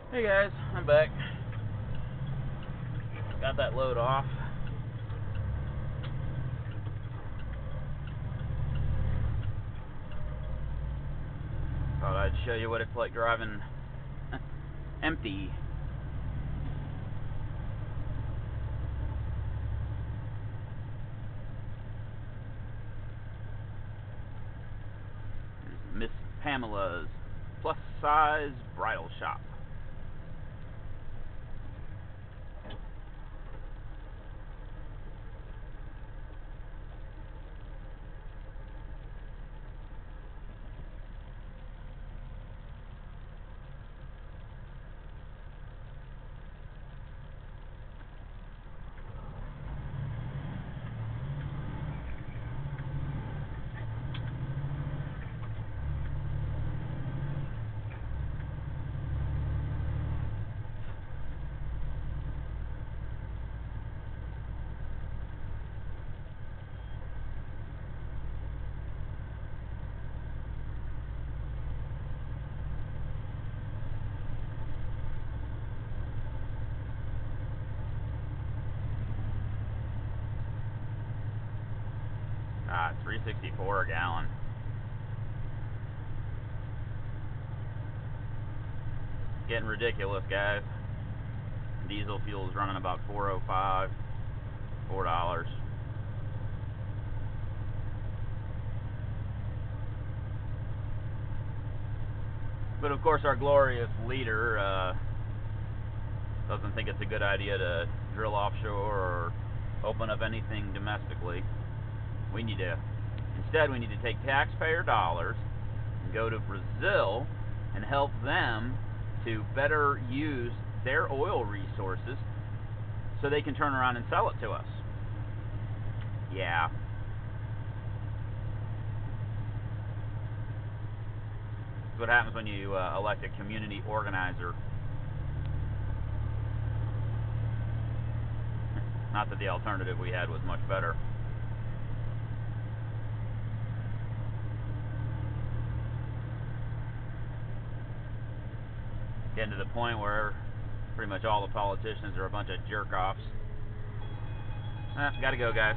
Hey guys, I'm back. Got that load off. Thought I'd show you what it's like driving empty. Here's Miss Pamela's plus size bridal shop. $3.64 a gallon. Getting ridiculous, guys. Diesel fuel is running about $4.05, $4. But of course, our glorious leader doesn't think it's a good idea to drill offshore or open up anything domestically. Instead we need to take taxpayer dollars and go to Brazil and help them to better use their oil resources so they can turn around and sell it to us. Yeah. That's what happens when you elect a community organizer. Not that the alternative we had was much better. Getting to the point where pretty much all the politicians are a bunch of jerk-offs. Gotta go, guys.